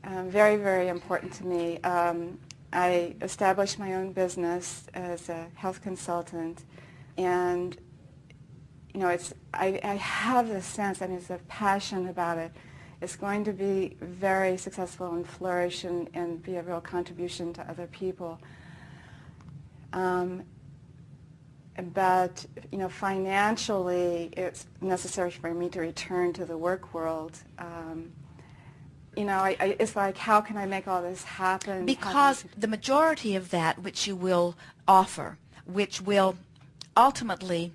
very, very important to me. I established my own business as a health consultant, and I have this sense, and it's a passion about it. It's going to be very successful and flourish and be a real contribution to other people. But financially, it's necessary for me to return to the work world. It's like, how can I make all this happen? Because the majority of that which you will offer, which will ultimately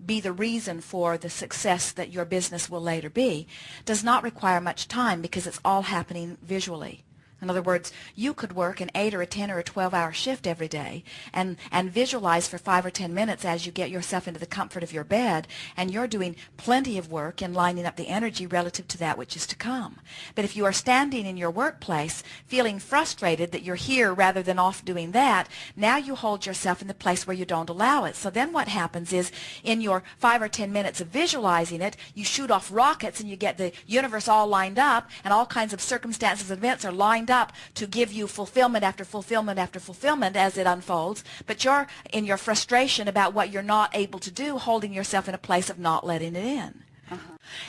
be the reason for the success that your business will later be, does not require much time because it's all happening visually. In other words, you could work an 8 or a 10 or a 12-hour shift every day and visualize for 5 or 10 minutes as you get yourself into the comfort of your bed, and you're doing plenty of work and lining up the energy relative to that which is to come. But if you are standing in your workplace feeling frustrated that you're here rather than off doing that, now you hold yourself in the place where you don't allow it. So then what happens is, in your 5 or 10 minutes of visualizing it, you shoot off rockets and you get the universe all lined up, and all kinds of circumstances and events are lined up to give you fulfillment after fulfillment after fulfillment as it unfolds, but you're in your frustration about what you're not able to do, holding yourself in a place of not letting it in.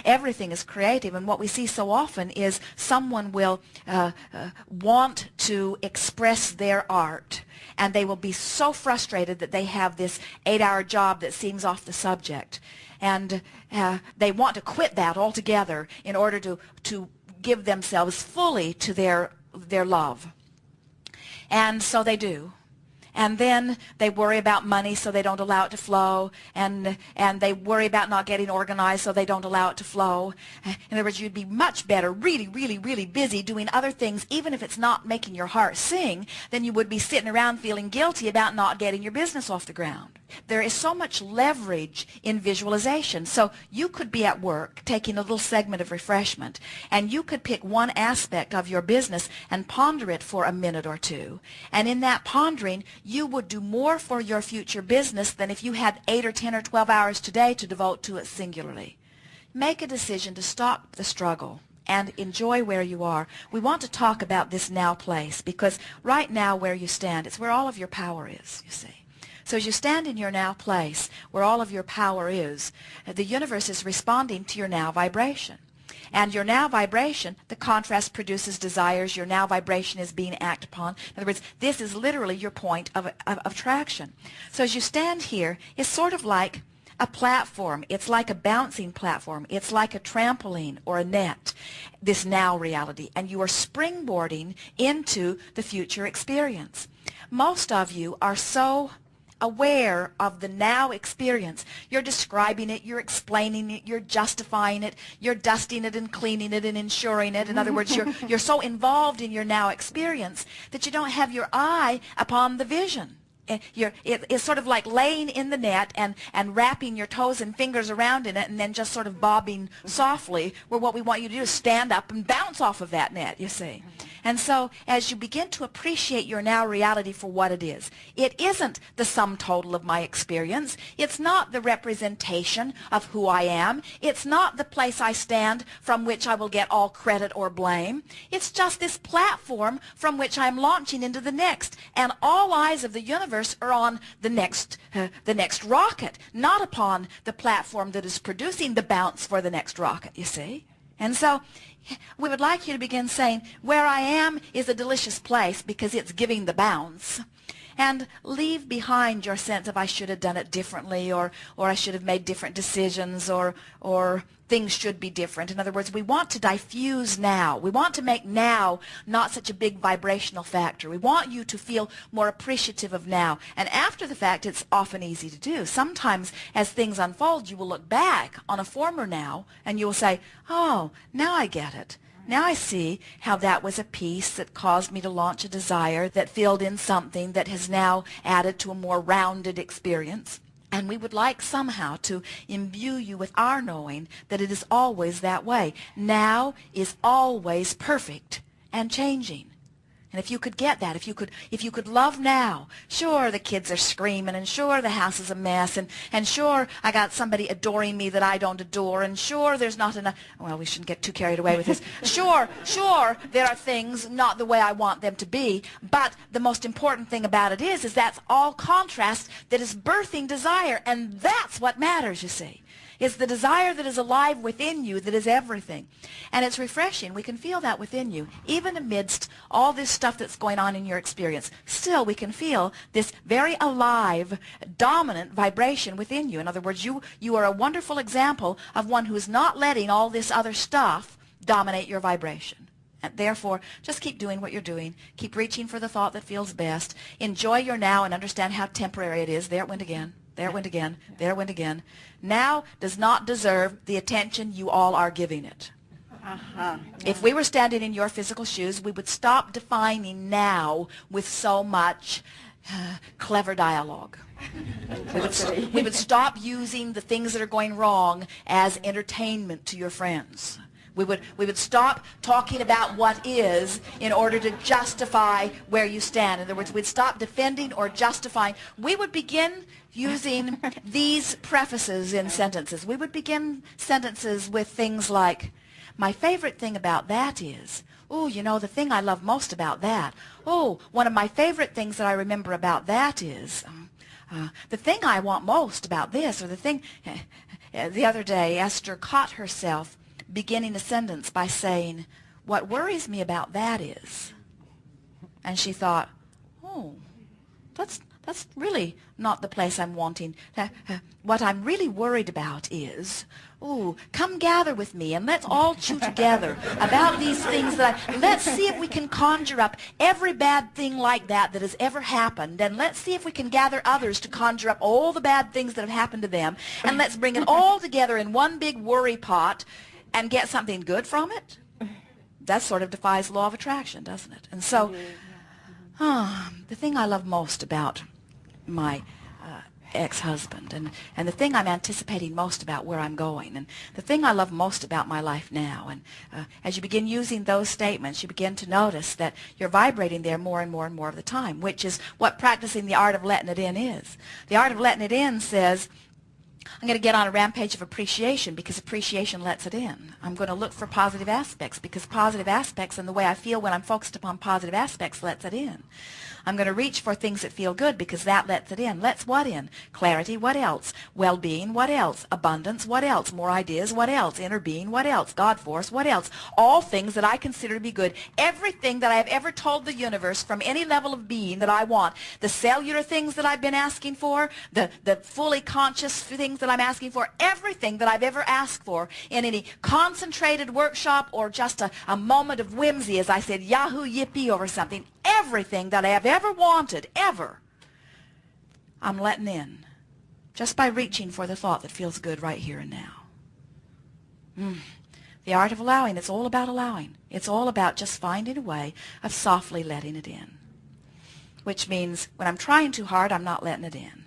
Everything is creative, and what we see so often is someone will want to express their art, and they will be so frustrated that they have this 8-hour job that seems off the subject, and they want to quit that altogether in order to give themselves fully to their love. And so they do. And then they worry about money, so they don't allow it to flow, and they worry about not getting organized, so they don't allow it to flow. In other words, you'd be much better really, really, really busy doing other things, even if it's not making your heart sing, than you would be sitting around feeling guilty about not getting your business off the ground. There is so much leverage in visualization. So you could be at work taking a little segment of refreshment, and you could pick one aspect of your business and ponder it for a minute or two. And in that pondering, you would do more for your future business than if you had 8 or 10 or 12 hours today to devote to it singularly. Make a decision to stop the struggle and enjoy where you are. We want to talk about this now place, because right now where you stand, it's where all of your power is, you see. So as you stand in your now place, where all of your power is, the universe is responding to your now vibration. And your now vibration, the contrast produces desires. Your now vibration is being acted upon. In other words, this is literally your point of traction. So as you stand here, it's sort of like a platform. It's like a bouncing platform. It's like a trampoline or a net, this now reality. And you are springboarding into the future experience. Most of you are so aware of the now experience. You're describing it, you're explaining it, you're justifying it, you're dusting it and cleaning it and ensuring it. In other words, you're so involved in your now experience that you don't have your eye upon the vision. It's sort of like laying in the net and wrapping your toes and fingers around in it and then just sort of bobbing softly, where what we want you to do is stand up and bounce off of that net, you see. And so as you begin to appreciate your now reality for what it isn't the sum total of my experience. It's not the representation of who I am. It's not the place I stand from which I will get all credit or blame. It's just this platform from which I'm launching into the next. And all eyes of the universe are on the next rocket, not upon the platform that is producing the bounce for the next rocket, you see. And so we would like you to begin saying, where I am is a delicious place because it's giving the bounce. And leave behind your sense of I should have done it differently, or I should have made different decisions, or things should be different. In other words, we want to diffuse now. We want to make now not such a big vibrational factor. We want you to feel more appreciative of now. And after the fact, it's often easy to do. Sometimes as things unfold, you will look back on a former now and you will say, oh, now I get it. Now I see how that was a piece that caused me to launch a desire that filled in something that has now added to a more rounded experience. And we would like somehow to imbue you with our knowing that it is always that way. Now is always perfect and changing. And if you could get that, if you could love now, sure the kids are screaming, and sure the house is a mess, and sure I got somebody adoring me that I don't adore, and sure there's not enough, well, we shouldn't get too carried away with this. Sure there are things not the way I want them to be, but the most important thing about it is that's all contrast that is birthing desire, and that's what matters, you see. It's the desire that is alive within you that is everything. And it's refreshing. We can feel that within you. Even amidst all this stuff that's going on in your experience, still we can feel this very alive, dominant vibration within you. In other words, you are a wonderful example of one who is not letting all this other stuff dominate your vibration. And therefore, just keep doing what you're doing. Keep reaching for the thought that feels best. Enjoy your now and understand how temporary it is. There it went again. There it went again. There it went again. Now does not deserve the attention you all are giving it. If we were standing in your physical shoes, we would stop defining now with so much clever dialogue. We would stop using the things that are going wrong as entertainment to your friends. We would stop talking about what is in order to justify where you stand. In other words, we'd stop defending or justifying. We would begin using these prefaces in sentences. We would begin sentences with things like, my favorite thing about that is, oh, you know, the thing I love most about that. Oh, one of my favorite things that I remember about that is, the thing I want most about this, or the thing, the other day, Esther caught herself beginning a sentence by saying, what worries me about that is, and she thought, oh, that's really not the place I'm wanting. What I'm really worried about is, ooh, come gather with me and let's all chew together about these things let's see if we can conjure up every bad thing like that has ever happened, and let's see if we can gather others to conjure up all the bad things that have happened to them, and let's bring it all together in one big worry pot and get something good from it. That sort of defies law of attraction, doesn't it? And so, the thing I love most about my ex-husband, and the thing I'm anticipating most about where I'm going, and the thing I love most about my life now, and as you begin using those statements, you begin to notice that you're vibrating there more and more and more of the time, which is what practicing the art of letting it in is. The art of letting it in says, I'm going to get on a rampage of appreciation because appreciation lets it in. I'm going to look for positive aspects because positive aspects and the way I feel when I'm focused upon positive aspects lets it in. I'm going to reach for things that feel good because that lets it in. Lets what in? Clarity, what else? Well-being, what else? Abundance, what else? More ideas, what else? Inner being, what else? God force, what else? All things that I consider to be good. Everything that I have ever told the universe from any level of being that I want. The cellular things that I've been asking for, the fully conscious things that I'm asking for, everything that I've ever asked for in any concentrated workshop or just a moment of whimsy, as I said, Yahoo yippee over something. Everything that I have ever wanted, ever, I'm letting in just by reaching for the thought that feels good right here and now. The art of allowing, it's all about allowing. It's all about just finding a way of softly letting it in, which means when I'm trying too hard, I'm not letting it in.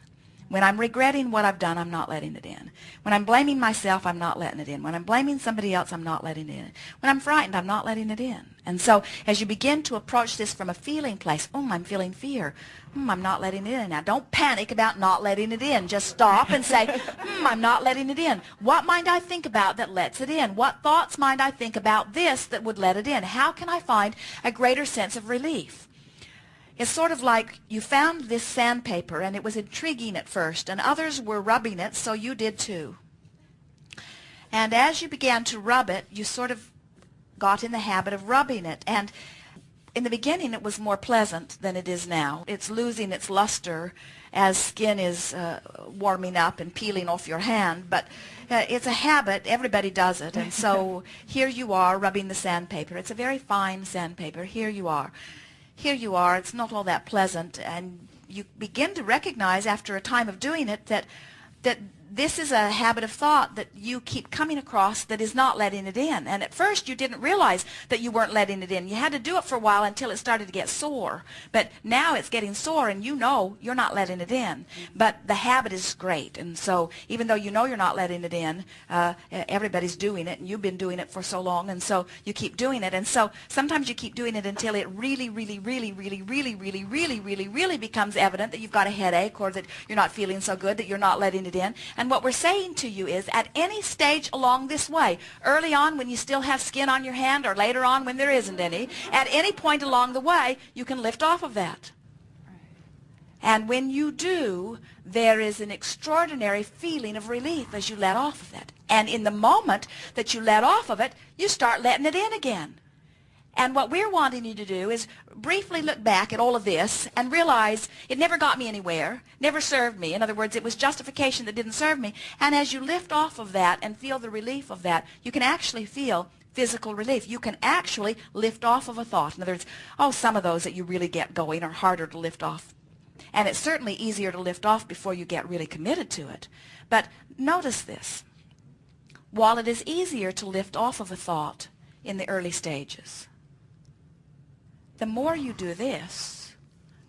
When I'm regretting what I've done, I'm not letting it in. When I'm blaming myself, I'm not letting it in. When I'm blaming somebody else, I'm not letting it in. When I'm frightened, I'm not letting it in. And so as you begin to approach this from a feeling place, I'm feeling fear. I'm not letting it in. Now, don't panic about not letting it in. Just stop and say, I'm not letting it in. What might I think about that lets it in? What thoughts might I think about this that would let it in? How can I find a greater sense of relief? It's sort of like you found this sandpaper and it was intriguing at first and others were rubbing it, so you did too. And as you began to rub it, you sort of got in the habit of rubbing it. And in the beginning it was more pleasant than it is now. It's losing its luster as skin is warming up and peeling off your hand, but it's a habit. Everybody does it. And so here you are rubbing the sandpaper. It's a very fine sandpaper. Here you are. Here you are, it's not all that pleasant, and you begin to recognize after a time of doing it that this is a habit of thought that you keep coming across that is not letting it in. And at first you didn't realize that you weren't letting it in. You had to do it for a while until it started to get sore. But now it's getting sore and you know you're not letting it in. But the habit is great. And so even though you know you're not letting it in, everybody's doing it and you've been doing it for so long, and so you keep doing it. And so sometimes you keep doing it until it really becomes evident that you've got a headache or that you're not feeling so good, that you're not letting it in. And what we're saying to you is, at any stage along this way, early on when you still have skin on your hand or later on when there isn't any, at any point along the way, you can lift off of that. And when you do, there is an extraordinary feeling of relief as you let off of it. And in the moment that you let off of it, you start letting it in again. And what we're wanting you to do is briefly look back at all of this and realize it never got me anywhere, never served me. In other words, it was justification that didn't serve me. And as you lift off of that and feel the relief of that, you can actually feel physical relief. You can actually lift off of a thought. In other words, some of those that you really get going are harder to lift off. And it's certainly easier to lift off before you get really committed to it. But notice this. While it is easier to lift off of a thought in the early stages, the more you do this,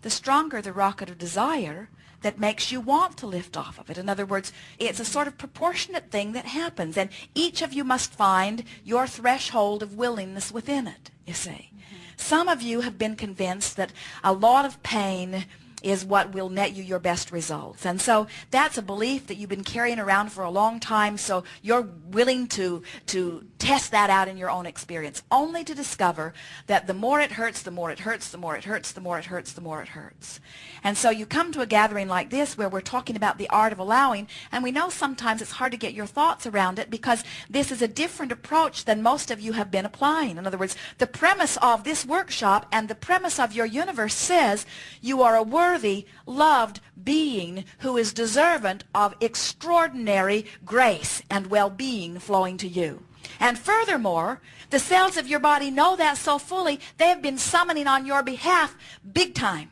the stronger the rocket of desire that makes you want to lift off of it. In other words, it's a sort of proportionate thing that happens, and each of you must find your threshold of willingness within it, you see. Some of you have been convinced that a lot of pain is what will net you your best results. And so that's a belief that you've been carrying around for a long time, so you're willing to test that out in your own experience, only to discover that the more it hurts, the more it hurts, the more it hurts, the more it hurts, the more it hurts. And so you come to a gathering like this where we're talking about the art of allowing, and we know sometimes it's hard to get your thoughts around it because this is a different approach than most of you have been applying. In other words, the premise of this workshop and the premise of your universe says you are a worthy, loved being who is deserving of extraordinary grace and well-being flowing to you. And furthermore, the cells of your body know that so fully, they have been summoning on your behalf big time.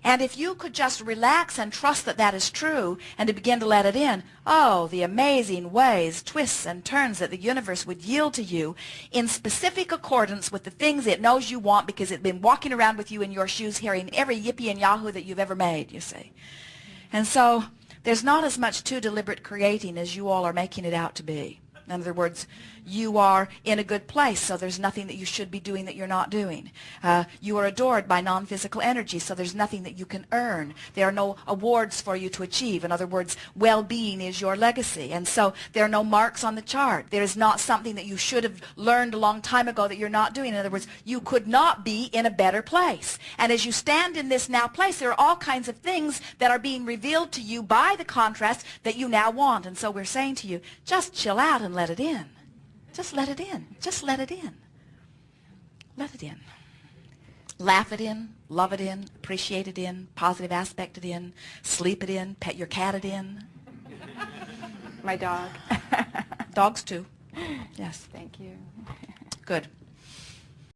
And if you could just relax and trust that that is true and to begin to let it in, the amazing ways, twists, and turns that the universe would yield to you in specific accordance with the things it knows you want because it's been walking around with you in your shoes hearing every yippee and yahoo that you've ever made, you see. And so there's not as much too deliberate creating as you all are making it out to be. In other words, you are in a good place, so there's nothing that you should be doing that you're not doing. You are adored by non-physical energy, so there's nothing that you can earn. There are no awards for you to achieve. In other words, well-being is your legacy, and so there are no marks on the chart. There is not something that you should have learned a long time ago that you're not doing. In other words, you could not be in a better place. And as you stand in this now place, there are all kinds of things that are being revealed to you by the contrast that you now want. And so we're saying to you, just chill out and let it in. Just let it in. Just let it in. Let it in. Laugh it in, love it in, appreciate it in, positive aspect it in, sleep it in, pet your cat it in. My dog. Dogs too. Yes. Thank you. Good.